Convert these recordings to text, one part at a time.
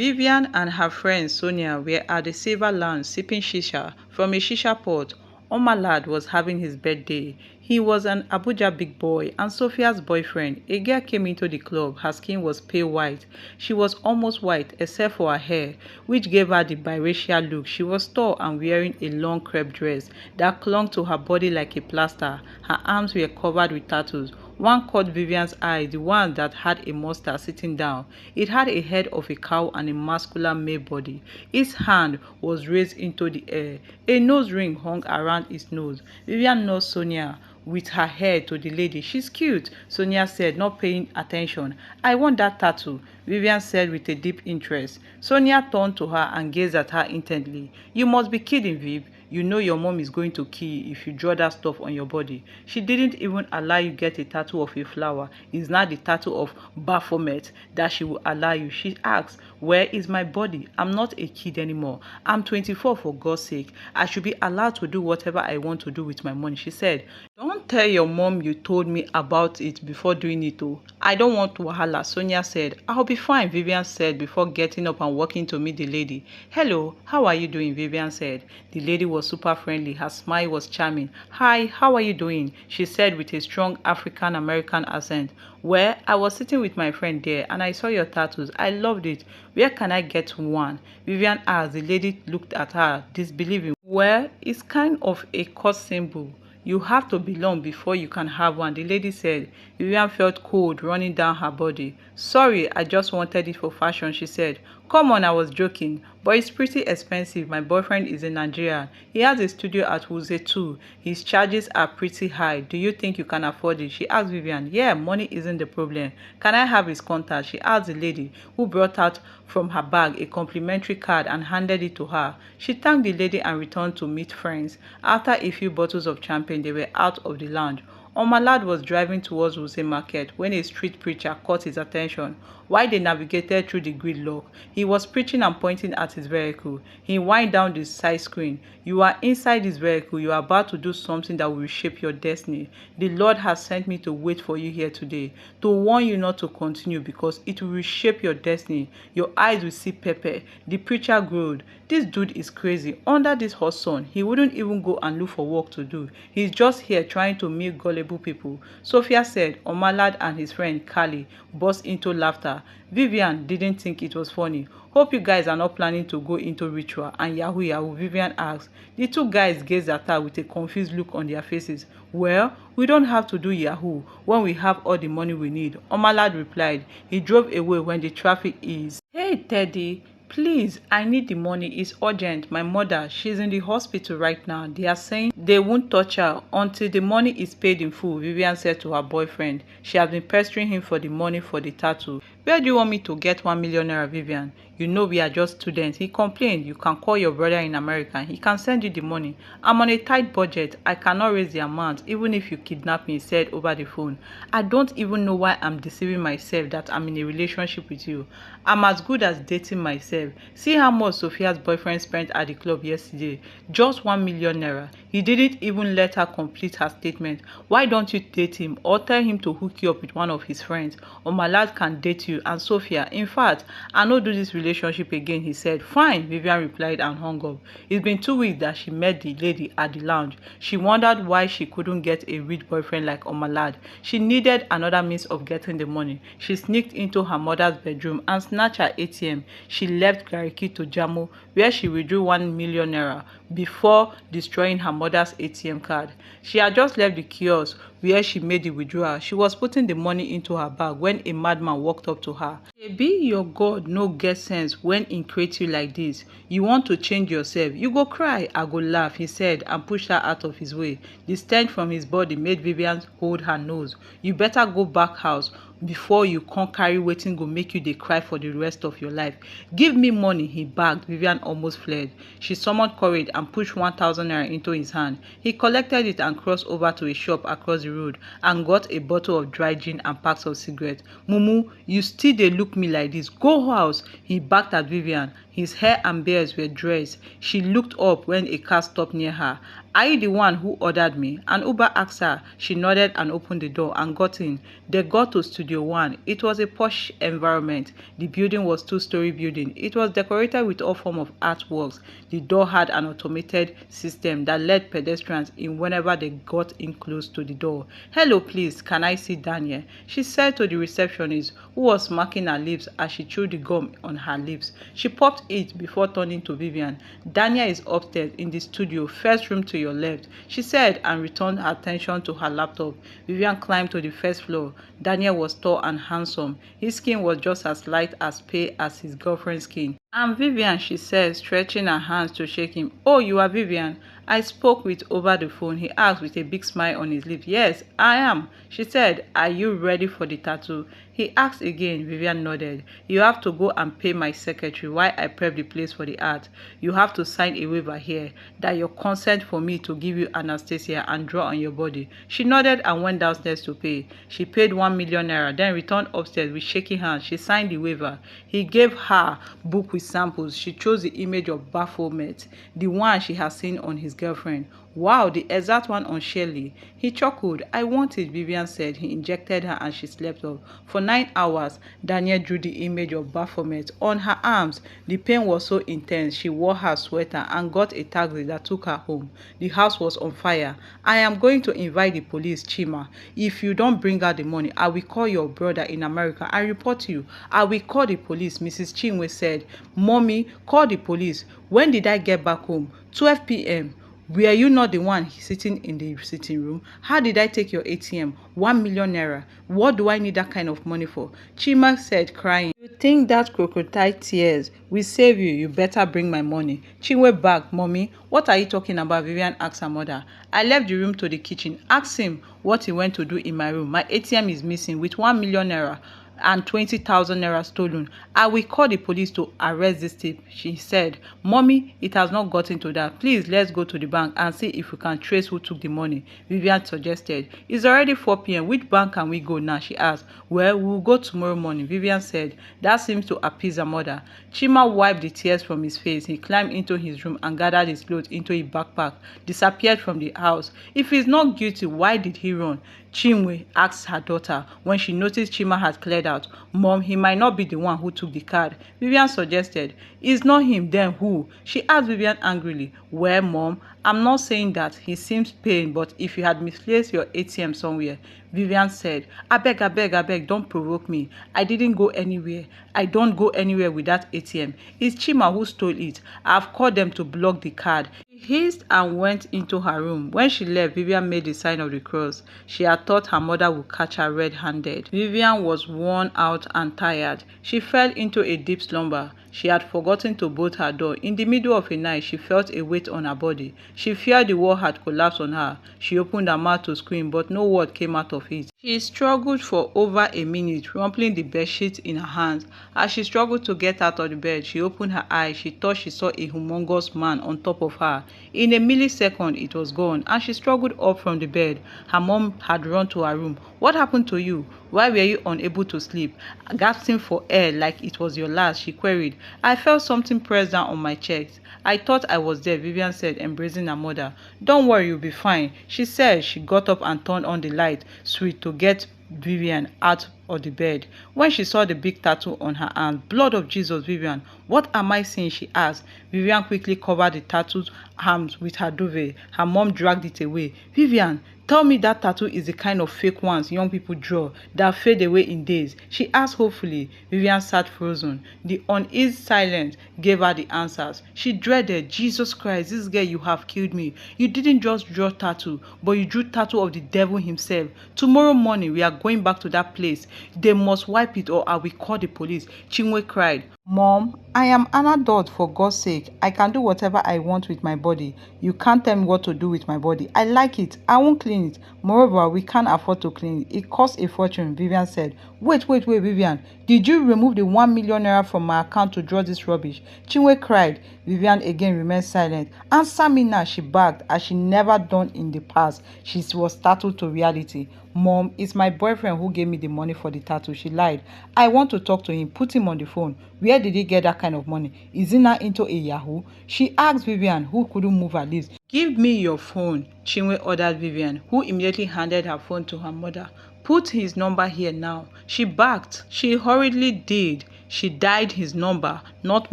Vivian and her friend Sonia were at the Silver Lounge sipping shisha from a shisha pot. Omalad was having his birthday. He was an Abuja big boy and Sophia's boyfriend. A girl came into the club. Her skin was pale white. She was almost white except for her hair, which gave her the biracial look. She was tall and wearing a long crepe dress that clung to her body like a plaster. Her arms were covered with tattoos. One caught Vivian's eye, the one that had a monster sitting down. It had a head of a cow and a muscular male body. Its hand was raised into the air. A nose ring hung around its nose. Vivian nudged Sonia with her head to the lady. "She's cute," Sonia said, not paying attention. "I want that tattoo," Vivian said with a deep interest. Sonia turned to her and gazed at her intently. "You must be kidding, Viv. You know your mom is going to kill you if you draw that stuff on your body. She didn't even allow you get a tattoo of a flower. It's not the tattoo of Baphomet that she will allow you." She asked, "Where is my body? I'm not a kid anymore. I'm 24 for God's sake. I should be allowed to do whatever I want to do with my money," she said. "Don't tell your mom you told me about it before doing it, oh. I don't want wahala," Sonia said. "I'll be fine," Vivian said before getting up and walking to meet the lady. "Hello, how are you doing?" Vivian said. The lady was super friendly. Her smile was charming. "Hi, how are you doing?" she said with a strong African American accent. "Well, I was sitting with my friend there and I saw your tattoos. I loved it. Where can I get one?" Vivian asked. The lady looked at her, disbelieving. "Well, it's kind of a code symbol. You have to belong before you can have one," the lady said. Vivian felt cold running down her body. "Sorry, I just wanted it for fashion," she said. "Come on, I was joking. But it's pretty expensive. My boyfriend is in Nigeria. He has a studio at Wuse too. His charges are pretty high. Do you think you can afford it?" She asked Vivian. "Yeah, money isn't the problem. Can I have his contact?" she asked the lady, who brought out from her bag a complimentary card and handed it to her. She thanked the lady and returned to meet friends. After a few bottles of champagne, they were out of the lounge. Omalad was driving towards Wuse Market when a street preacher caught his attention. While they navigated through the gridlock, he was preaching and pointing at his vehicle. He wind down the side screen. "You are inside this vehicle. You are about to do something that will reshape your destiny. The Lord has sent me to wait for you here today, to warn you not to continue because it will reshape your destiny. Your eyes will see pepper." The preacher growled. "This dude is crazy. Under this hot sun, he wouldn't even go and look for work to do. He's just here trying to milk gullible people," Sophia said. Omalad and his friend Kali burst into laughter. Vivian didn't think it was funny. "Hope you guys are not planning to go into ritual and yahoo yahoo," Vivian asked. The two guys gazed at her with a confused look on their faces. "Well, we don't have to do yahoo when we have all the money we need," Omalad replied. He drove away when the traffic eased. "Hey, Teddy. Please, I need the money. It's urgent. My mother, she's in the hospital right now. They are saying they won't touch her until the money is paid in full," Vivian said to her boyfriend. She had been pestering him for the money for the tattoo. "Where do you want me to get 1 million naira, Vivian? You know we are just students," he complained. "You can call your brother in America. He can send you the money. I'm on a tight budget. I cannot raise the amount even if you kidnap me," he said over the phone. "I don't even know why I'm deceiving myself that I'm in a relationship with you. I'm as good as dating myself. See how much Sophia's boyfriend spent at the club yesterday. Just 1 million naira. He didn't even let her complete her statement. Why don't you date him or tell him to hook you up with one of his friends? Omalad can date you and Sophia. In fact, I no do this relationship again," he said. "Fine," Vivian replied and hung up. It's been 2 weeks that she met the lady at the lounge. She wondered why she couldn't get a rich boyfriend like Omalad. She needed another means of getting the money. She sneaked into her mother's bedroom and snatched her ATM. She left Gariki to Jamo, where she withdrew 1 million naira before destroying her mother's ATM card. She had just left the kiosk where she made the withdrawal. She was putting the money into her bag when a madman walked up to her. "Be your God no get sense when he create you like this. You want to change yourself. You go cry, I go laugh," he said and pushed her out of his way. The stench from his body made Vivian hold her nose. "You better go back house before you can't carry wetin go make you dey cry for the rest of your life. Give me money," he begged. Vivian almost fled. She summoned courage and pushed 1,000 naira into his hand. He collected it and crossed over to a shop across the road and got a bottle of dry gin and packs of cigarettes. "Mumu, you still dey look me like this. Go house," he barked at Vivian. His hair and beard were dressed. She looked up when a car stopped near her. Are you the one who ordered me? An Uber asked her. She nodded and opened the door and got in. They got to Studio One. It was a posh environment. The building was two-story building. It was decorated with all forms of artworks. The door had an automated system that let pedestrians in whenever they got in close to the door. Hello, please, can I see Daniel? She said to the receptionist, who was smacking her lips as she chewed the gum on her lips. She popped it before turning to Vivian. Daniel is upstairs in the studio, first room to your left, she said, and returned her attention to her laptop. Vivian climbed to the first floor. Daniel was tall and handsome. His skin was just as light as pale as his girlfriend's skin. I'm Vivian, she said, stretching her hands to shake him. Oh, you are Vivian? I spoke with over the phone, he asked with a big smile on his lips. Yes, I am, she said. Are you ready for the tattoo? He asked again. Vivian nodded. You have to go and pay my secretary while I prep the place for the art. You have to sign a waiver here that your consent for me to give you anesthesia and draw on your body. She nodded and went downstairs to pay. She paid 1 million naira, then returned upstairs with shaking hands. She signed the waiver. He gave her book with samples. She chose the image of Baphomet, the one she had seen on his girlfriend. Wow, the exact one on Shirley. He chuckled. I want it, Vivian said. He injected her and she slept off. For 9 hours, Daniel drew the image of Baphomet on her arms. The pain was so intense, she wore her sweater and got a taxi that took her home. The house was on fire. I am going to invite the police, Chima. If you don't bring out the money, I will call your brother in America and report you. I will call the police, Mrs. Chinwe said. Mommy, call the police. When did I get back home? 12 p.m. Were you not the one sitting in the sitting room? How did I take your ATM? 1 million naira. What do I need that kind of money for? Chima said, crying. You think that crocodile tears will save you? You better bring my money. Chinwe back. Mommy, what are you talking about? Vivian asked her mother. I left the room to the kitchen. Ask him what he went to do in my room. My ATM is missing with 1 million naira. And 20,000 naira stolen. I will call the police to arrest this thief, she said. Mommy, it has not gotten to that. Please, let's go to the bank and see if we can trace who took the money, Vivian suggested. It's already 4 p.m. Which bank can we go now? She asked. Well, we'll go tomorrow morning, Vivian said. That seems to appease her mother. Chima wiped the tears from his face. He climbed into his room and gathered his clothes into a backpack, disappeared from the house. If he's not guilty, why did he run? Chinwe asked her daughter when she noticed Chima had cleared out. Mom, he might not be the one who took the card, Vivian suggested. It's not him, then who? She asked Vivian angrily. Well, Mom, I'm not saying that. He seems pain, but if you had misplaced your ATM somewhere, Vivian said. I beg, don't provoke me. I didn't go anywhere. I don't go anywhere with that ATM. It's Chima who stole it. I've called them to block the card. She hissed and went into her room. When she left, Vivian made the sign of the cross. She had thought her mother would catch her red-handed. Vivian was worn out and tired. She fell into a deep slumber. She had forgotten to bolt her door. In the middle of the night, she felt a weight on her body. She feared the wall had collapsed on her. She opened her mouth to scream, but no word came out of it. She struggled for over a minute, rumpling the bedsheet in her hands. As she struggled to get out of the bed, she opened her eyes. She thought she saw a humongous man on top of her. In a millisecond, it was gone, and she struggled up from the bed. Her mom had run to her room. What happened to you? Why were you unable to sleep? Gasping for air like it was your last, she queried. I felt something pressed down on my chest. I thought I was dead, Vivian said, embracing her mother. Don't worry, you'll be fine, she said. She got up and turned on the light switch to get Vivian out of the bed. When she saw the big tattoo on her arm, blood of Jesus, Vivian, what am I seeing? She asked. Vivian quickly covered the tattooed arms with her duvet. Her mom dragged it away. Vivian, tell me that tattoo is the kind of fake ones young people draw that fade away in days, she asked hopefully. Vivian sat frozen. The uneasy silence gave her the answers. She dreaded. Jesus Christ, this girl, you have killed me. You didn't just draw tattoo, but you drew tattoo of the devil himself. Tomorrow morning, we are going back to that place. They must wipe it or I will call the police, Chinwe cried. Mom, I am an adult, for God's sake. I can do whatever I want with my body. You can't tell me what to do with my body. I like it. I won't clean it. Moreover, we can't afford to clean it. It costs a fortune, Vivian said. Wait, Vivian. Did you remove the 1 million naira from my account to draw this rubbish? Chinwe cried. Vivian again remained silent. Answer me now, she begged, as she never done in the past. She was startled to reality. Mom, it's my boyfriend who gave me the money for the tattoo. She lied. I want to talk to him. Put him on the phone. Where did he get that kind of money? Is he not into a Yahoo? She asked Vivian, who couldn't move her lips. Give me your phone, Chinwe ordered Vivian, who immediately handed her phone to her mother. Put his number here now. She barked. She hurriedly did. She dialed his number, not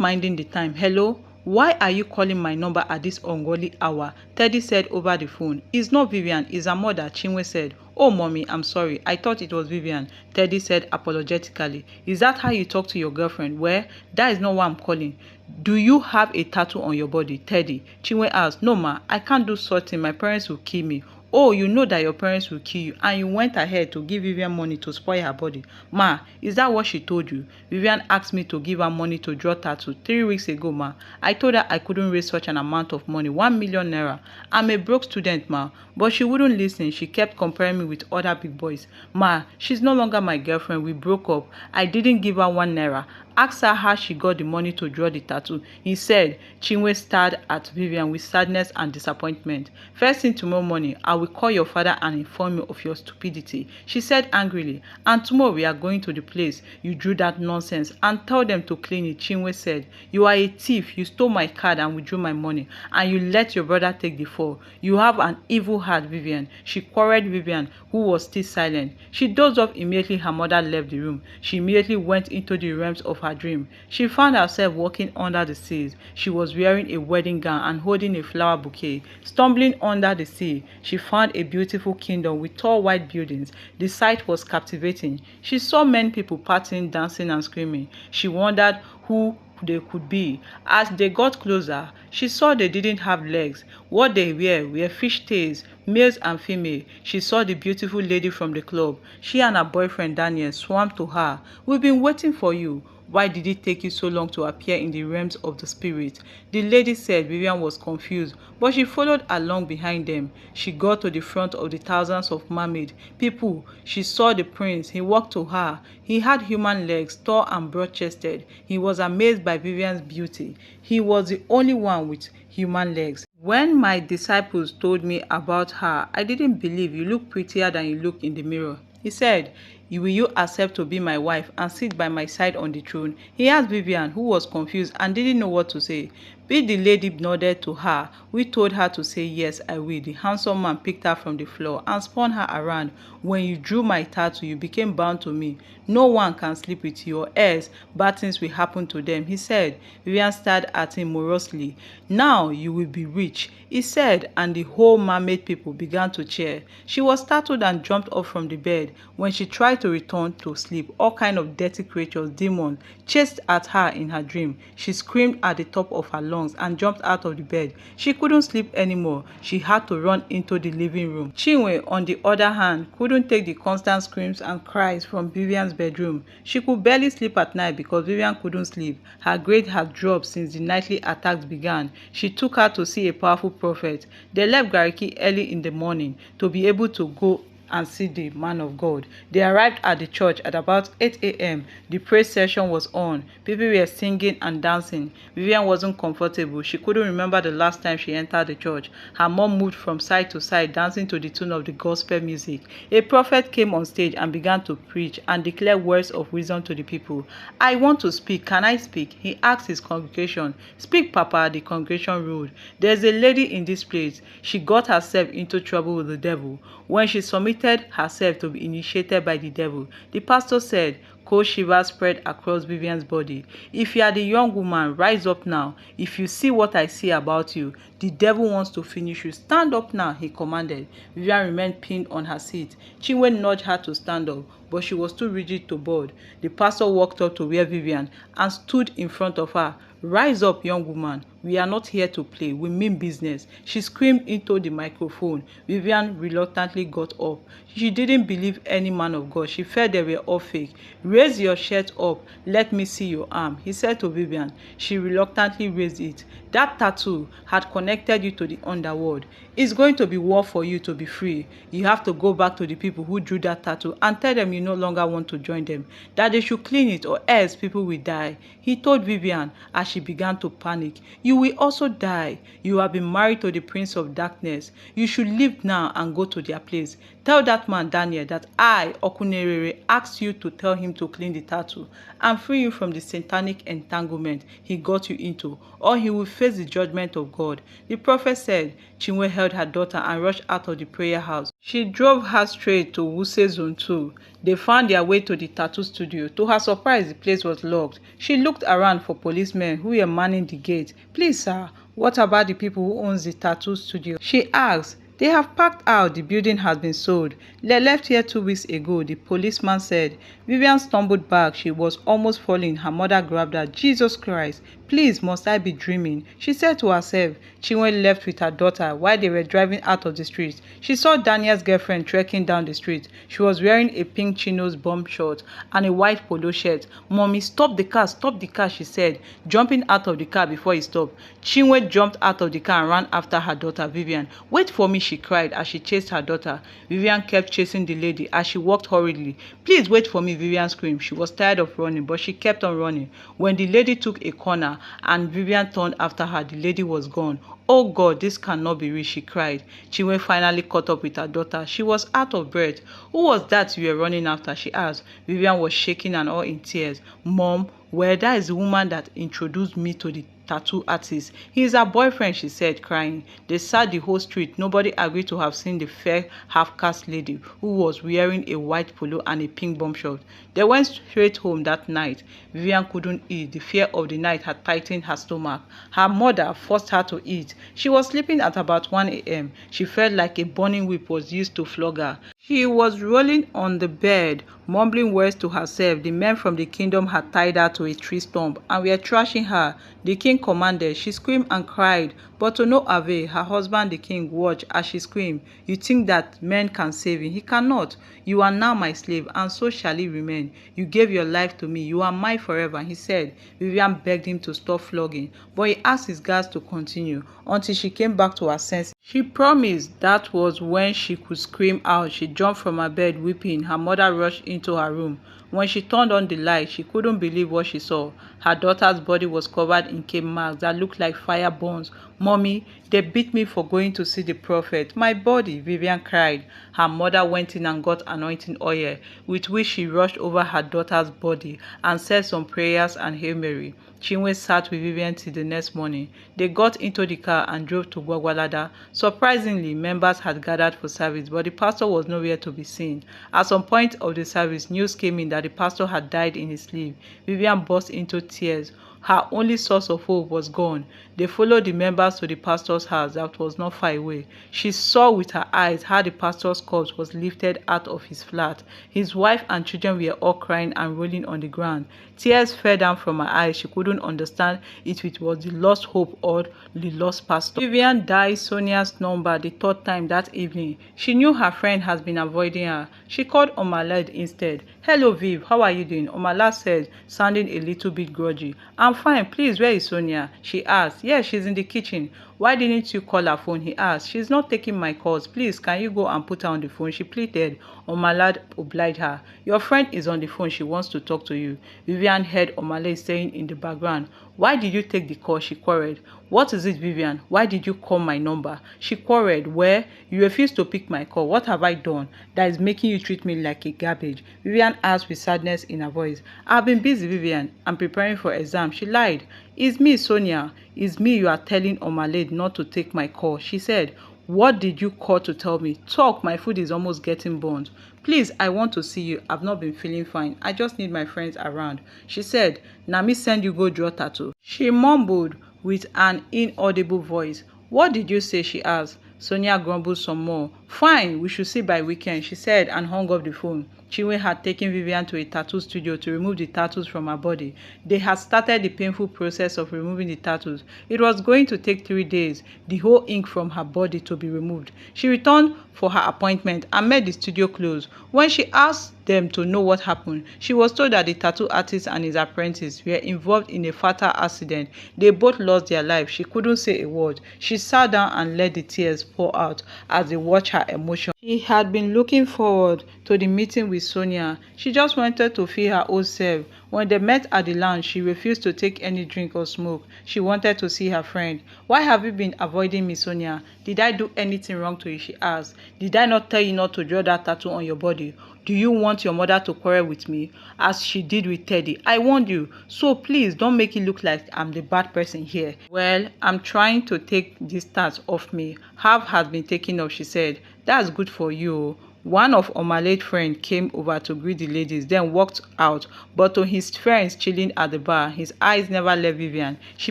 minding the time. Hello? Why are you calling my number at this ungodly hour? Teddy said over the phone. It's not Vivian, it's her mother, Chinwe said. Oh, mommy, I'm sorry. I thought it was Vivian, Teddy said apologetically. Is that how you talk to your girlfriend? Well, that is not why I'm calling. Do you have a tattoo on your body, Teddy? Chinwe asked. No, ma, I can't do such thing. My parents will kill me. Oh, you know that your parents will kill you and you went ahead to give Vivian money to spoil her body. Ma, is that what she told you? Vivian asked me to give her money to draw tattoo 3 weeks ago, ma. I told her I couldn't raise such an amount of money, 1 million naira. I'm a broke student, ma. But she wouldn't listen. She kept comparing me with other big boys. Ma, she's no longer my girlfriend. We broke up. I didn't give her 1 naira. Asked her how she got the money to draw the tattoo. He said. Chinwe stared at Vivian with sadness and disappointment. First thing tomorrow morning, I will call your father and inform you of your stupidity, she said angrily. And tomorrow we are going to the place you drew that nonsense and tell them to clean it, Chinwe said. You are a thief. You stole my card and withdrew my money, and you let your brother take the fall. You have an evil heart, Vivian. She quarreled Vivian, who was still silent. She dozed off immediately her mother left the room. She immediately went into the realms of her dream. She found herself walking under the seas. She was wearing a wedding gown and holding a flower bouquet. Stumbling under the sea, she found a beautiful kingdom with tall white buildings. The sight was captivating. She saw many people partying, dancing and screaming. She wondered who they could be. As they got closer, she saw they didn't have legs. What they were fish tails, males and female. She saw the beautiful lady from the club. She and her boyfriend Daniel swam to her. We've been waiting for you. Why did it take you so long to appear in the realms of the spirit? The lady said. Vivian was confused, but she followed along behind them. She got to the front of the thousands of mermaid people. She saw the prince. He walked to her. He had human legs, tall and broad-chested. He was amazed by Vivian's beauty. He was the only one with human legs. When my disciples told me about her, I didn't believe. You look prettier than you look in the mirror, he said. Will you accept to be my wife and sit by my side on the throne? He asked Vivian, who was confused and didn't know what to say. The lady nodded to her. We told her to say, yes, I will. The handsome man picked her from the floor and spun her around. When you drew my tattoo, you became bound to me. No one can sleep with you, or else bad things will happen to them, he said. Vivian stared at him morosely. Now you will be rich, he said, and the whole mermaid people began to cheer. She was startled and jumped up from the bed. When she tried to return to sleep, all kinds of dirty creatures, demons, chased at her in her dream. She screamed at the top of her lungs and jumped out of the bed. She couldn't sleep anymore. She had to run into the living room. Chinwe, on the other hand, couldn't take the constant screams and cries from Vivian's bedroom. She could barely sleep at night because Vivian couldn't sleep. Her grade had dropped since the nightly attacks began. She took her to see a powerful prophet. They left Gariki early in the morning to be able to go and see the man of God. They arrived at the church at about 8 a.m. The praise session was on. People were singing and dancing. Vivian wasn't comfortable. She couldn't remember the last time she entered the church. Her mom moved from side to side, dancing to the tune of the gospel music. A prophet came on stage and began to preach and declare words of wisdom to the people. I want to speak. Can I speak? He asked his congregation. Speak, Papa, the congregation ruled. There's a lady in this place. She got herself into trouble with the devil. When she submitted herself to be initiated by the devil, the pastor said, cold shivers spread across Vivian's body. If you are the young woman, rise up now. If you see what I see about you, the devil wants to finish you. Stand up now, he commanded. Vivian remained pinned on her seat. Chinwe nudged her to stand up, but she was too rigid to board. The pastor walked up to where Vivian and stood in front of her. Rise up, young woman. We are not here to play. We mean business. She screamed into the microphone. Vivian reluctantly got up. She didn't believe any man of God. She felt they were all fake. Raise your shirt up. Let me see your arm, he said to Vivian. She reluctantly raised it. That tattoo had connected you to the underworld. It's going to be war for you to be free. You have to go back to the people who drew that tattoo and tell them you no longer want to join them, that they should clean it or else people will die, he told Vivian as she began to panic. You will also die. You have been married to the Prince of Darkness. You should leave now and go to their place. Tell that man Daniel that I, Okunerere, asked you to tell him to clean the tattoo and free you from the satanic entanglement he got you into, or he will face the judgment of God. The prophet said. Chinwe held her daughter and rushed out of the prayer house. She drove her straight to Wuse Zone 2. They found their way to the tattoo studio. To her surprise, the place was locked. She looked around for policemen who were manning the gate. Please, sir, what about the people who owns the tattoo studio? She asked. They have packed out. The building has been sold. They left here 2 weeks ago, the policeman said. Vivian stumbled back. She was almost falling. Her mother grabbed her. Jesus Christ, please, must I be dreaming? She said to herself. Chinwe left with her daughter while they were driving out of the street. She saw Daniel's girlfriend trekking down the street. She was wearing a pink chinos bomb short and a white polo shirt. Mommy, stop the car, she said, jumping out of the car before he stopped. Chinwe jumped out of the car and ran after her daughter, Vivian. Wait for me, she cried as she chased her daughter. Vivian kept chasing the lady as she walked hurriedly. Please wait for me, Vivian screamed. She was tired of running, but she kept on running. When the lady took a corner and Vivian turned after her, the lady was gone. Oh God, this cannot be real, she cried. Chinwe finally caught up with her daughter. She was out of breath. Who was that you were running after? She asked. Vivian was shaking and all in tears. Mom, well, that is the woman that introduced me to the tattoo artist. He is her boyfriend, she said, crying. They searched the whole street. Nobody agreed to have seen the fair half-caste lady who was wearing a white polo and a pink bomb short. They went straight home that night. Vivian couldn't eat. The fear of the night had tightened her stomach. Her mother forced her to eat. She was sleeping at about 1 a.m. She felt like a burning whip was used to flog her. She was rolling on the bed, mumbling words to herself. The men from the kingdom had tied her to a tree stump and were thrashing her. The king commanded. She screamed and cried, but to no avail. Her husband, the king, watched as she screamed. You think that man can save you? He cannot. You are now my slave, and so shall he remain. You gave your life to me. You are mine forever, he said. Vivian begged him to stop flogging, but he asked his guards to continue until she came back to her senses. She promised. That was when she could scream out. She jumped from her bed weeping. Her mother rushed into her room. When she turned on the light, she couldn't believe what she saw. Her daughter's body was covered in cape marks that looked like fire burns. Mommy, they beat me for going to see the prophet. My body, Vivian cried. Her mother went in and got anointing oil, with which she rushed over her daughter's body and said some prayers and Hail Mary. Chinwe sat with Vivian till the next morning. They got into the car and drove to Gwagwalada. Surprisingly, members had gathered for service, but the pastor was nowhere to be seen. At some point of the service, news came in that the pastor had died in his sleep. Vivian burst into tears. Her only source of hope was gone. They followed the members to the pastor's house that was not far away. She saw with her eyes how the pastor's corpse was lifted out of his flat. His wife and children were all crying and rolling on the ground. Tears fell down from her eyes. She couldn't understand if it was the lost hope or the lost pastor. Vivian dialed Sonia's number the 3rd time that evening. She knew her friend has been avoiding her. She called Omalad instead. Hello, Viv. How are you doing? Omalad said, sounding a little bit grudgy. I'm fine. Please, where is Sonia? She asked. Yes, she's in the kitchen. Why didn't you call her phone? He asked. She's not taking my calls. Please, can you go and put her on the phone? She pleaded. Omalad obliged her. Your friend is on the phone. She wants to talk to you. Vivian heard Omalad saying in the background. Why did you take the call? She queried. What is it, Vivian? Why did you call my number? She queried. Where? You refused to pick my call. What have I done that is making you treat me like a garbage? Vivian asked with sadness in her voice. I've been busy, Vivian. I'm preparing for exam. She lied. It's me, Sonia. It's me you are telling Omalad not to take my call. She said. What did you call to tell me? Talk, my food is almost getting burnt. Please, I want to see you. I've not been feeling fine. I just need my friends around. She said, na me send you go draw tattoo. She mumbled with an inaudible voice. What did you say? She asked. Sonia grumbled some more. Fine, we should see by weekend, she said and hung up the phone. Chinwe had taken Vivian to a tattoo studio to remove the tattoos from her body. They had started the painful process of removing the tattoos. It was going to take 3 days, the whole ink from her body to be removed. She returned for her appointment and met the studio closed. When she asked them to know what happened, she was told that the tattoo artist and his apprentice were involved in a fatal accident. They both lost their lives. She couldn't say a word. She sat down and let the tears pour out as they watched her emotion. She had been looking forward to the meeting with Sonia. She just wanted to feel her old self. When they met at the lounge, she refused to take any drink or smoke. She wanted to see her friend. "Why have you been avoiding me, Sonia? Did I do anything wrong to you?" she asked. "Did I not tell you not to draw that tattoo on your body? Do you want your mother to quarrel with me, as she did with Teddy? I warned you, so please don't make it look like I'm the bad person here." "Well, I'm trying to take this tats off me. Half has been taken off," she said. "That's good for you." One of Omala's friends came over to greet the ladies, then walked out. But to his friends chilling at the bar, his eyes never left Vivian. She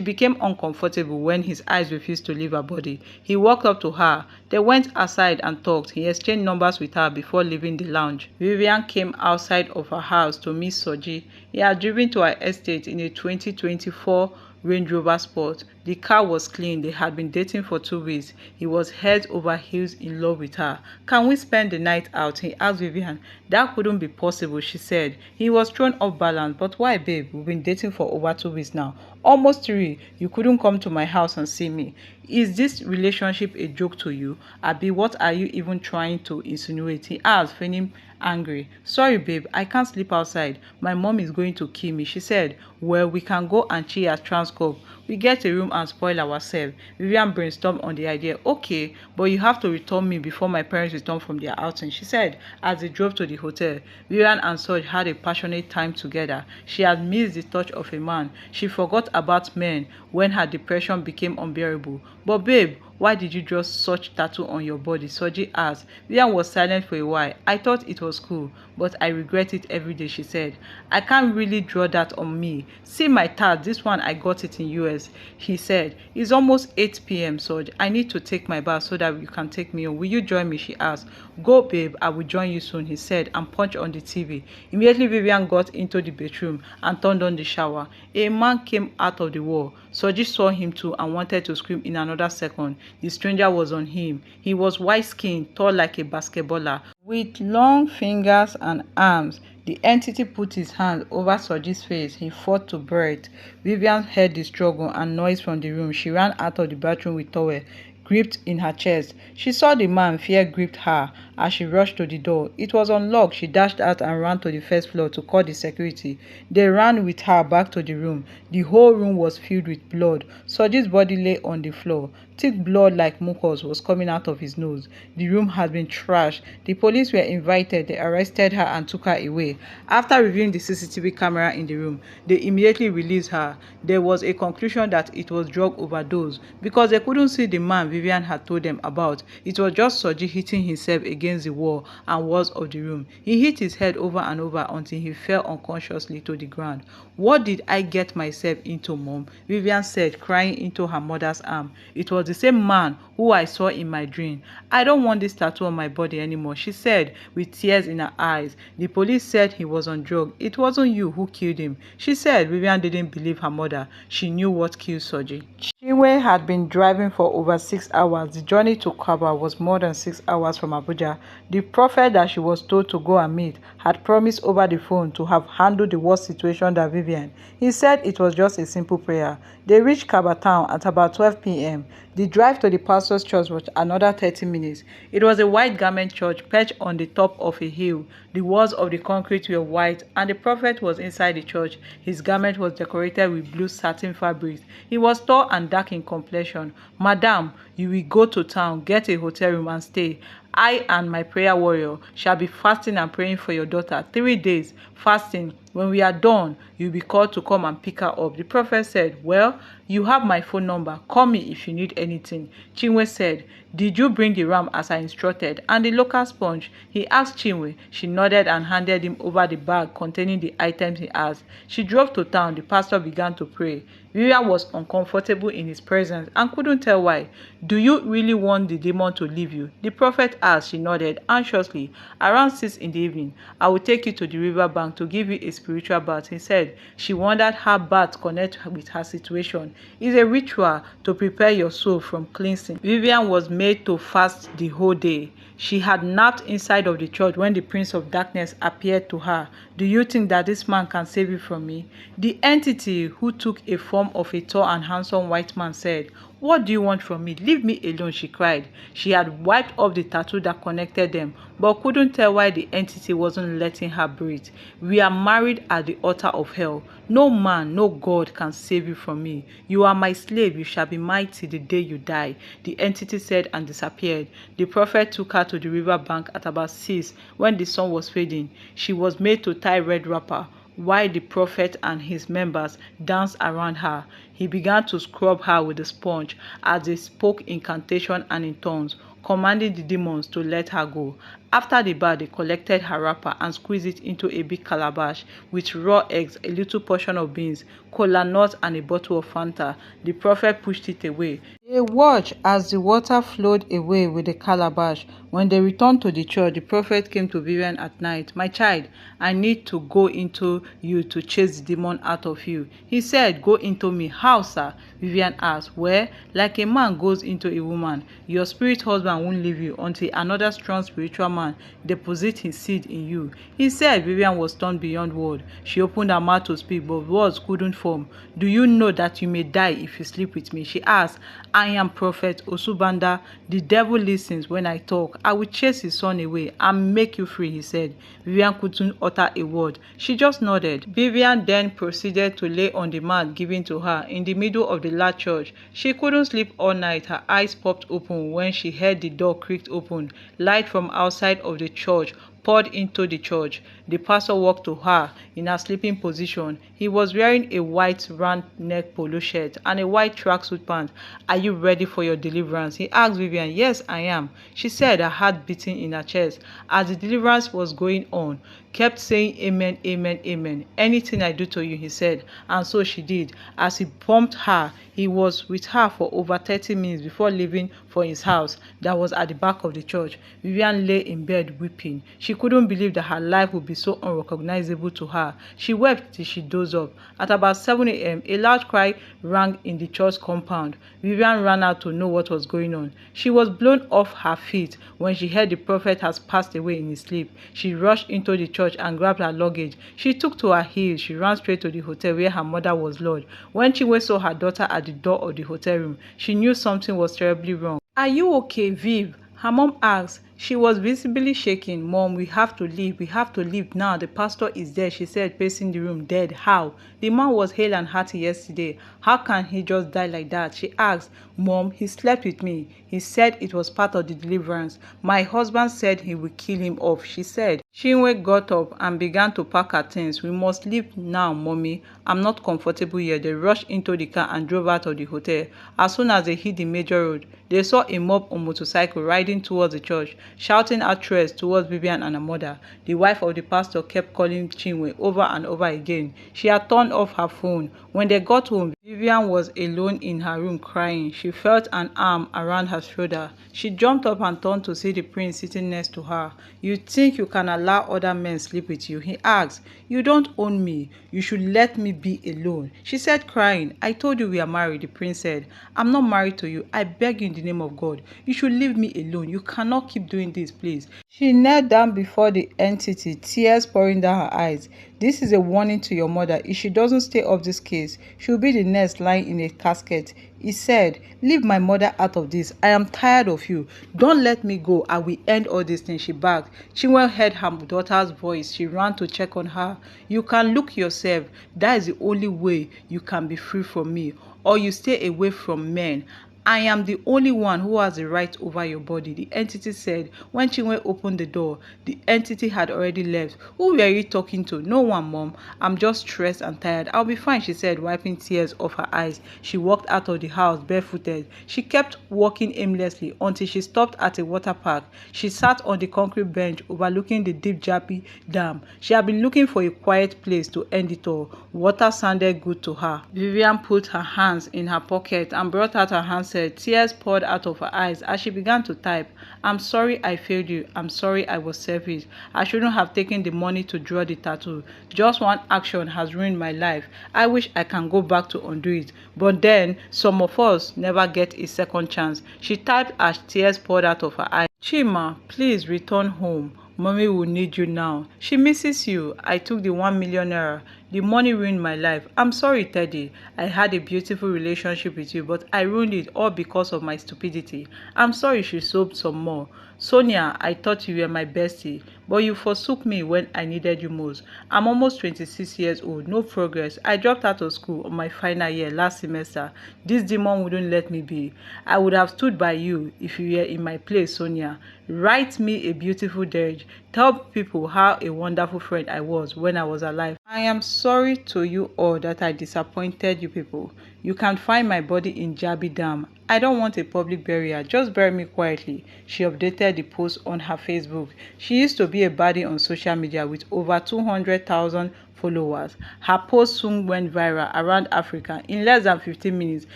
became uncomfortable when his eyes refused to leave her body. He walked up to her. They went outside and talked. He exchanged numbers with her before leaving the lounge. Vivian came outside of her house to meet Soji. He had driven to her estate in a 2024 Range Rover Sport. The car was clean. They had been dating for 2 weeks. He was head over heels in love with her. "Can we spend the night out?" he asked Vivian. "That couldn't be possible," she said. He was thrown off balance. "But why, babe? We've been dating for over 2 weeks now. Almost 3. You couldn't come to my house and see me. Is this relationship a joke to you? Abi, what are you even trying to insinuate?" he asked, feeling angry. "Sorry, babe, I can't sleep outside. My mom is going to kill me," she said. "Well, we can go and chill at Transcorp. We get a room and spoil ourselves." Vivian brainstormed on the idea. "Okay, but you have to return me before my parents return from their outing," she said as they drove to the hotel. Vivian and Soj had a passionate time together. She had missed the touch of a man. She forgot about men when her depression became unbearable. "But babe, why did you draw such tattoo on your body?" Soji asked. Vivian was silent for a while. "I thought it was cool, but I regret it every day," she said. "I can't really draw that on me. See my tat, this one I got it in US," he said. "It's almost 8 p.m, Soj. I need to take my bath so that you can take me home. Will you join me?" she asked. "Go, babe, I will join you soon," he said, and punched on the TV. Immediately, Vivian got into the bedroom and turned on the shower. A man came out of the wall. Soji saw him too and wanted to scream in another second. The stranger was on him. He was white-skinned, tall like a basketballer, with long fingers and arms. The entity put his hand over Soji's face. He fought to breathe. Vivian heard the struggle and noise from the room. She ran out of the bathroom with towel gripped in her chest. She saw the man. Fear gripped her as she rushed to the door. It was unlocked. She dashed out and ran to the first floor to call the security. They ran with her back to the room. The whole room was filled with blood. Soji's body lay on the floor. Thick blood like mucus was coming out of his nose. The room had been trashed. The police were invited. They arrested her and took her away. After reviewing the CCTV camera in the room, they immediately released her. There was a conclusion that it was drug overdose because they couldn't see the man Vivian had told them about. It was just Soji hitting himself against the wall and walls of the room. He hit his head over and over until he fell unconsciously to the ground. "What did I get myself into, Mom?" Vivian said, crying into her mother's arm. "It was the same man who I saw in my dream. I don't want this tattoo on my body anymore," she said with tears in her eyes. "The police said he was on drugs. It wasn't you who killed him," she said. Vivian didn't believe her mother. She knew what killed Soji. Chinwe had been driving for over 6 hours. The journey to Kaba was more than 6 hours from Abuja. The prophet that she was told to go and meet had promised over the phone to have handled the worst situation than Vivian. He said it was just a simple prayer. They reached Kaba town at about 12 p.m. The drive to the pastor's church was another 30 minutes. It was a white garment church perched on the top of a hill. The walls of the concrete were white, and the prophet was inside the church. His garment was decorated with blue satin fabrics. He was tall and dark in complexion. "Madam, you will go to town, get a hotel room and stay. I and my prayer warrior shall be fasting and praying for your daughter 3 days, fasting When we are done, you'll be called to come and pick her up. The prophet said, well, you have my phone number. Call me if you need anything. Chinwe said, did you bring the ram as I instructed? And the local sponge? He asked Chinwe. She nodded and handed him over the bag containing the items he asked. She drove to town. The pastor began to pray. Vivian was uncomfortable in his presence and couldn't tell why. Do you really want the demon to leave you? The prophet asked. She nodded anxiously. Around 6 in the evening, I will take you to the river bank to give you a spiritual bath. He said. She wondered how baths connect with her situation. It's a ritual to prepare your soul from cleansing. Vivian was made to fast the whole day. She had napped inside of the church when the Prince of Darkness appeared to her. Do you think that this man can save you from me? The entity, who took a form of a tall and handsome white man, said, what do you want from me? Leave me alone, she cried. She had wiped off the tattoo that connected them, but couldn't tell why the entity wasn't letting her breathe. We are married at the altar of hell. No man, no God can save you from me. You are my slave. You shall be mine till the day you die, the entity said and disappeared. The prophet took her to the river bank at about 6 when the sun was fading. She was made to tie red wrapper while the prophet and his members danced around her. He began to scrub her with a sponge as they spoke incantation and in tongues, commanding the demons to let her go. After the bath, they collected her wrapper and squeezed it into a big calabash with raw eggs, a little portion of beans, kola nuts, and a bottle of Fanta. The prophet pushed it away. They watched as the water flowed away with the calabash. When they returned to the church, the prophet came to Vivian at night. My child, I need to go into you to chase the demon out of you. He said, go into me. How, sir? Vivian asked. Well, like a man goes into a woman, your spirit husband won't leave you until another strong spiritual man deposit his seed in you. He said. Vivian was stunned beyond word. She opened her mouth to speak, but words couldn't form. Do you know that you may die if you sleep with me? She asked. I am Prophet Osubanda. The devil listens when I talk. I will chase his son away and make you free, he said. Vivian couldn't utter a word. She just nodded. Vivian then proceeded to lay on the mat given to her in the middle of the large church. She couldn't sleep all night. Her eyes popped open when she heard the door creaked open. Light from outside of the church poured into the church. The pastor walked to her in her sleeping position. He was wearing a white round neck polo shirt and a white tracksuit pant. Are you ready for your deliverance? He asked Vivian. Yes, I am. She said, her heart beating in her chest. As the deliverance was going on, kept saying amen, amen, amen. Anything I do to you, he said. And so she did. As he pumped her, he was with her for over 30 minutes before leaving for his house that was at the back of the church. Vivian lay in bed weeping. She couldn't believe that her life would be so unrecognizable to her. She wept till she dozed off. At about 7 a.m., a loud cry rang in the church compound. Vivian ran out to know what was going on. She was blown off her feet when she heard the prophet has passed away in his sleep. She rushed into the church and grabbed her luggage. She took to her heels. She ran straight to the hotel where her mother was lodged. When Chinwe saw her daughter at the door of the hotel room, she knew something was terribly wrong. Are you okay, Viv? Her mom asked. She was visibly shaking. Mom, we have to leave. We have to leave now. The pastor is dead, she said, pacing the room. Dead? How? The man was hale and hearty yesterday. How can he just die like that? She asked. Mom, he slept with me. He said it was part of the deliverance. My husband said he would kill him off, she said. Chinwe got up and began to pack her things. We must leave now, Mommy. I'm not comfortable here. They rushed into the car and drove out of the hotel. As soon as they hit the major road, they saw a mob on motorcycle riding towards the church, shouting out threats towards Vivian and her mother. The wife of the pastor kept calling Chinwe over and over again. She had turned off her phone. When they got home, Vivian was alone in her room crying. She felt an arm around her shoulder. She jumped up and turned to see the prince sitting next to her. You think you can allow other men sleep with you? He asked. You don't own me. You should let me be alone, she said, crying. I told you we are married, the prince said. I'm not married to you. I beg you in the name of God. You should leave me alone. You cannot keep doing this, please. She knelt down before the entity, tears pouring down her eyes. This is a warning to your mother. If she doesn't stay off this case, she'll be the next lying in a casket. He said, leave my mother out of this. I am tired of you. Don't let me go. I will end all these things, she begged. Chinwe heard her daughter's voice. She ran to check on her. You can look yourself. That is the only way you can be free from me. Or you stay away from men I am the only one who has the right over your body, the entity said. When Chinwe opened the door, the entity had already left. Who were you talking to? No one, Mom. I'm just stressed and tired. I'll be fine, she said, wiping tears off her eyes. She walked out of the house barefooted. She kept walking aimlessly until she stopped at a water park. She sat on the concrete bench overlooking the deep Jabi Dam. She had been looking for a quiet place to end it all. Water sounded good to her. Vivian put her hands in her pocket and brought out her handset. Tears poured out of her eyes as she began to type. I'm sorry I failed you. I'm sorry I was selfish. I shouldn't have taken the money to draw the tattoo. Just one action has ruined my life. I wish I can go back to undo it. But then, some of us never get a second chance. She typed as tears poured out of her eyes. Chima, please return home. Mommy will need you now. She misses you. I took the 1 million naira. The money ruined my life. I'm sorry, Teddy. I had a beautiful relationship with you, but I ruined it all because of my stupidity. I'm sorry, she sobbed some more. Sonia, I thought you were my bestie, but you forsook me when I needed you most. I'm almost 26 years old, no progress. I dropped out of school on my final year last semester. This demon wouldn't let me be. I would have stood by you if you were in my place, Sonia. Write me a beautiful dirge. Tell people how a wonderful friend I was when I was alive. I am sorry to you all that I disappointed you people. You can find my body in Jabi Dam. I don't want a public burial. Just bury me quietly. She updated the post on her Facebook. She used to be a baddie on social media with over 200,000 followers. Her post soon went viral around Africa. In less than 15 minutes,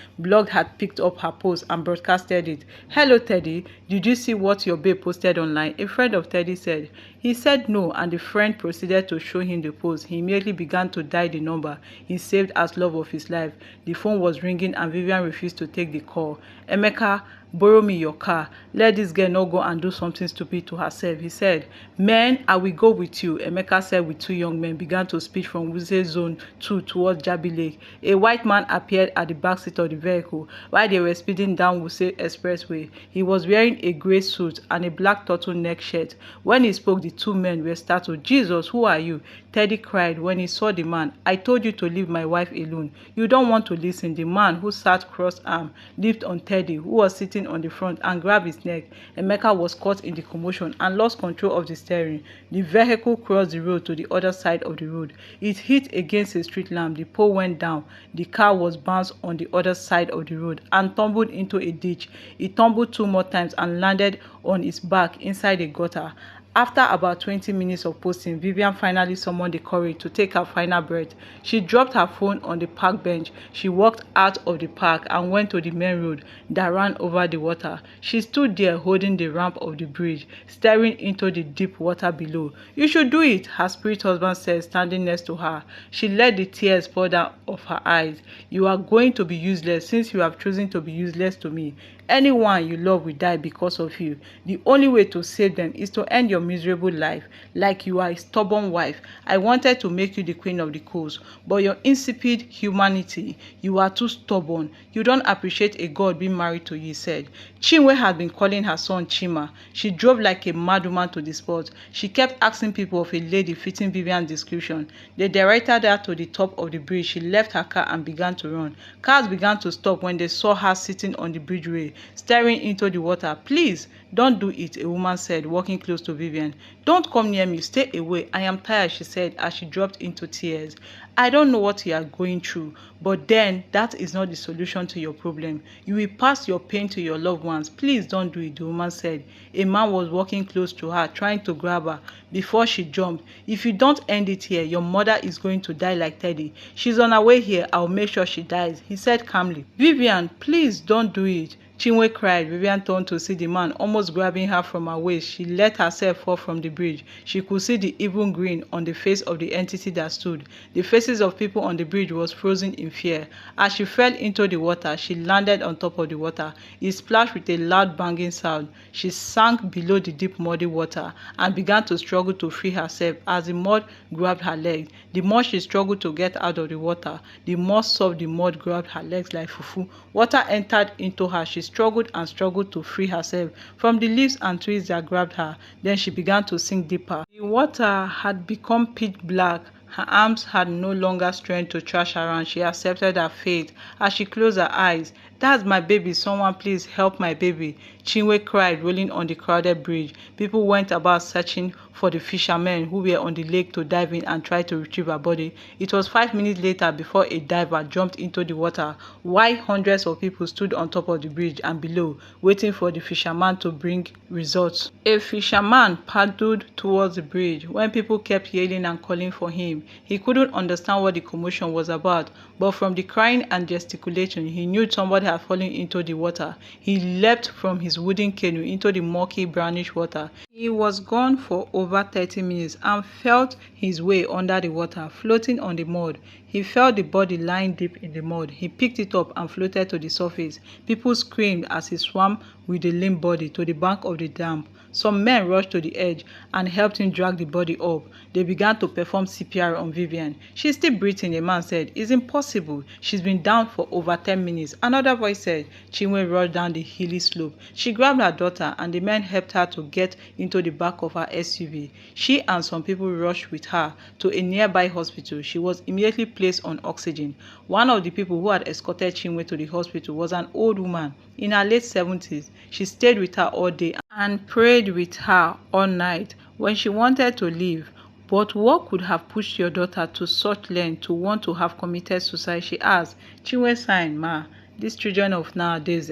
Blog had picked up her post and broadcasted it. Hello, Teddy. Did you see what your babe posted online? A friend of Teddy said. He said no, and the friend proceeded to show him the post. He immediately began to dial the number he saved as love of his life. The phone was ringing and Vivian refused to take the call. Emeka, borrow me your car. Let this girl not go and do something stupid to herself. He said, men, I will go with you. Emeka said with two young men began to speed from Wuse Zone 2 towards Jabi Lake. A white man appeared at the back seat of the vehicle while they were speeding down Wuse Expressway. He was wearing a grey suit and a black turtleneck shirt. When he spoke, the two men were startled. Jesus, who are you? Teddy cried when he saw the man. I told you to leave my wife alone. You don't want to listen. The man, who sat cross-armed, leaped on Teddy, who was sitting on the front, and grabbed his neck. Emeka was caught in the commotion and lost control of the steering. The vehicle crossed the road to the other side of the road. It hit against a street lamp. The pole went down. The car was bounced on the other side of the road and tumbled into a ditch. It tumbled 2 more times and landed on its back inside a gutter. After about 20 minutes of posting, Vivian finally summoned the courage to take her final breath. She dropped her phone on the park bench. She walked out of the park and went to the main road that ran over the water. She stood there holding the ramp of the bridge, staring into the deep water below. You should do it, her spirit husband said, standing next to her. She let the tears pour down of her eyes. You are going to be useless since you have chosen to be useless to me. Anyone you love will die because of you. The only way to save them is to end your miserable life. Like you are a stubborn wife. I wanted to make you the queen of the coast, but your insipid humanity, you are too stubborn. You don't appreciate a God being married to you, he said. Chinwe had been calling her son Chima. She drove like a mad woman to the spot. She kept asking people of a lady fitting Vivian's description. They directed her to the top of the bridge. She left her car and began to run. Cars began to stop when they saw her sitting on the bridge rail, staring into the water. Please, don't do it, a woman said, walking close to Vivian. Don't come near me. Stay away. I am tired, she said as she dropped into tears. I don't know what you are going through, but then that is not the solution to your problem. You will pass your pain to your loved ones. Please don't do it, the woman said. A man was walking close to her, trying to grab her before she jumped. If you don't end it here, your mother is going to die like Teddy. She's on her way here. I'll make sure she dies, he said calmly. Vivian, please don't do it. Chinwe cried. Vivian turned to see the man almost grabbing her from her waist. She let herself fall from the bridge. She could see the evil grin on the face of the entity that stood. The faces of people on the bridge was frozen in fear. As she fell into the water, she landed on top of the water. It splashed with a loud banging sound. She sank below the deep muddy water and began to struggle to free herself as the mud grabbed her legs. The more she struggled to get out of the water, the more soft the mud grabbed her legs like fufu. Water entered into her. She struggled and struggled to free herself from the leaves and trees that grabbed her. Then she began to sink deeper. The water had become pitch black. Her arms had no longer strength to thrash around. She accepted her fate as she closed her eyes. "That's my baby, someone please help my baby," Chinwe cried, rolling on the crowded bridge. People went about searching for the fishermen who were on the lake to dive in and try to retrieve her body. It was 5 minutes later before a diver jumped into the water, while hundreds of people stood on top of the bridge and below, waiting for the fisherman to bring results. A fisherman paddled towards the bridge when people kept yelling and calling for him. He couldn't understand what the commotion was about, but from the crying and gesticulating, he knew somebody had fallen into the water. He leapt from his wooden canoe into the murky brownish water. He was gone for over 30 minutes and felt his way under the water, floating on the mud. He felt the body lying deep in the mud. He picked it up and floated to the surface. People screamed as he swam with the limp body to the bank of the dam. Some men rushed to the edge and helped him drag the body up. They began to perform CPR on Vivian. "She's still breathing," a man said. "It's impossible. She's been down for over 10 minutes. Another voice said. Chinwe rushed down the hilly slope. She grabbed her daughter and the men helped her to get into the back of her SUV. She and some people rushed with her to a nearby hospital. She was immediately placed on oxygen. One of the people who had escorted Chinwe to the hospital was an old woman in her late 70s. She stayed with her all day and prayed with her all night when she wanted to leave. But what could have pushed your daughter to such length to want to have committed suicide?" she asked. Chinwe sighed. "Ma, these children of nowadays,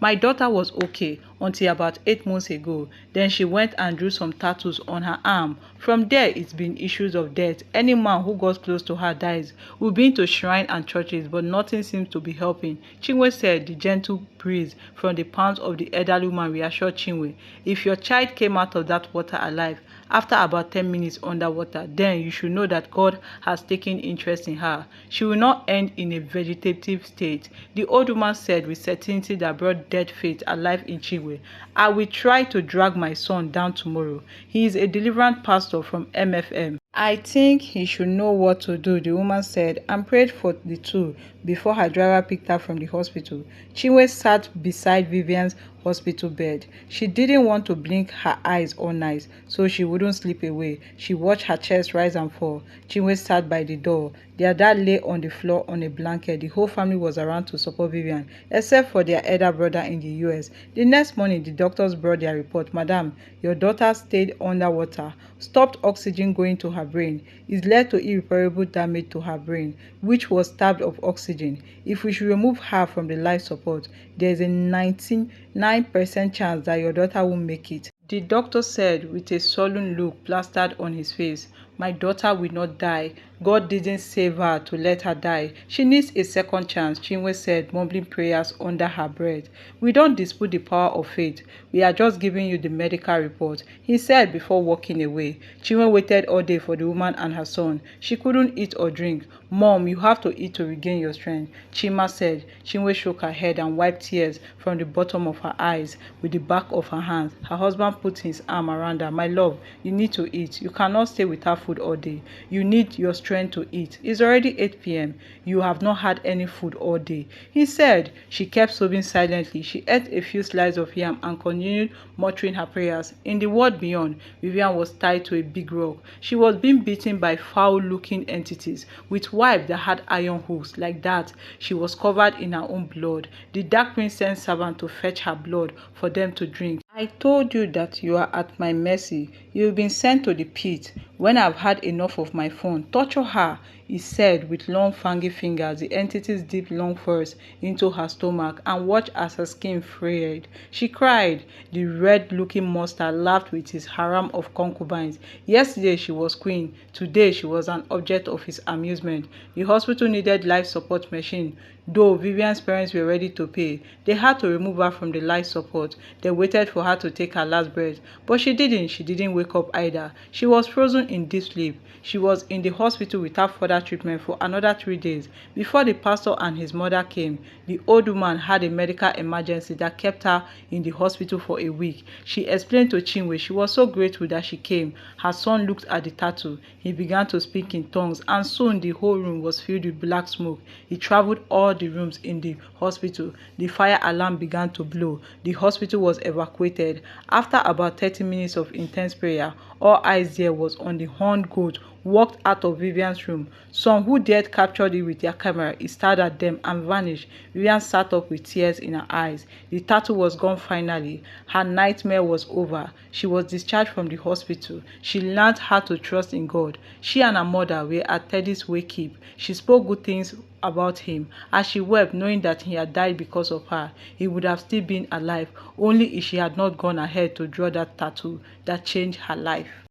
my daughter was okay until about 8 months ago. Then she went and drew some tattoos on her arm. From there, it's been issues of death. Any man who got close to her dies. We've been to shrine and churches, but nothing seems to be helping." Chinwe said. The gentle breeze from the palms of the elderly woman reassured Chinwe. "If your child came out of that water alive after about 10 minutes underwater, then you should know that God has taken interest in her. She will not end in a vegetative state." The old woman said with certainty that brought dead faith alive in Chinwe. "I will try to drag my son down tomorrow. He is a deliverance pastor from MFM. I think he should know what to do," the woman said, and prayed for the two before her driver picked her from the hospital. Chinwe sat beside Vivian's hospital bed. She didn't want to blink her eyes all night, so she wouldn't sleep away. She watched her chest rise and fall. Chinwe sat by the door. Their dad lay on the floor on a blanket. The whole family was around to support Vivian, except for their elder brother in the US. The next morning, the doctors brought their report. "Madam, your daughter stayed underwater, stopped oxygen going to her brain. It led to irreparable damage to her brain, which was starved of oxygen. If we should remove her from the life support, there is a 99% chance that your daughter won't make it," the doctor said with a sullen look plastered on his face. "My daughter will not die. God didn't save her to let her die. She needs a second chance," Chinwe said, mumbling prayers under her breath. "We don't dispute the power of faith. We are just giving you the medical report," he said before walking away. Chinwe waited all day for the woman and her son. She couldn't eat or drink. "Mom, you have to eat to regain your strength," Chima said. Chinwe shook her head and wiped tears from the bottom of her eyes with the back of her hands. Her husband put his arm around her. "My love, you need to eat. You cannot stay without food all day. You need your strength to eat. It's already 8 p.m. You have not had any food all day," he said. She kept sobbing silently. She ate a few slices of yam and continued muttering her prayers. In the world beyond, Vivian was tied to a big rock. She was being beaten by foul-looking entities with wipes that had iron hooks. Like that, she was covered in her own blood. The Dark Prince sent servants to fetch her blood for them to drink. "I told you that you are at my mercy. You've been sent to the pit. When I've had enough of my phone, torture her," he said with long fangy fingers. The entities dipped long first into her stomach and watched as her skin frayed. She cried. The red-looking monster laughed with his harem of concubines. Yesterday she was queen. Today she was an object of his amusement. The hospital needed life support machine. Though Vivian's parents were ready to pay, they had to remove her from the life support. They waited for her to take her last breath, but she didn't. She didn't wake up either. She was frozen in deep sleep. She was in the hospital without further treatment for another 3 days. Before the pastor and his mother came, the old woman had a medical emergency that kept her in the hospital for a week. She explained to Chinwe she was so grateful that she came. Her son looked at the tattoo. He began to speak in tongues, and soon the whole room was filled with black smoke. He traveled all the rooms in the hospital. The fire alarm began to blow. The hospital was evacuated. After about 30 minutes of intense prayer, all eyes there was on on the horned goat walked out of Vivian's room. Some who dared captured it with their camera. It stared at them and vanished. Vivian sat up with tears in her eyes. The tattoo was gone finally. Her nightmare was over. She was discharged from the hospital. She learned how to trust in God. She and her mother were at Teddy's wake-keep. She spoke good things about him. As she wept, knowing that he had died because of her, he would have still been alive, only if she had not gone ahead to draw that tattoo that changed her life.